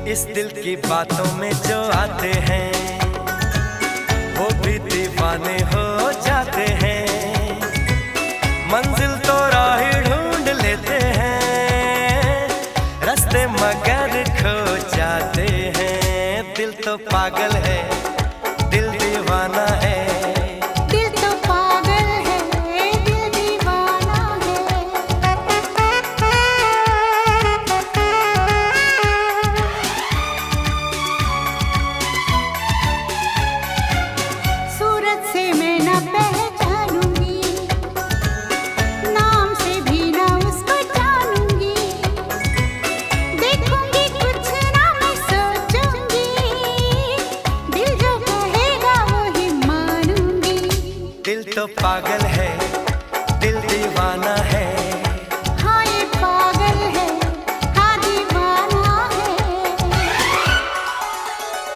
इस दिल की बातों में जो आते हैं वो भी दीवाने हो जाते हैं। मंजिल तो राह ढूंढ लेते हैं, रास्ते मगर खो जाते हैं। दिल तो पागल है, दिल दीवाना है। दिल तो पागल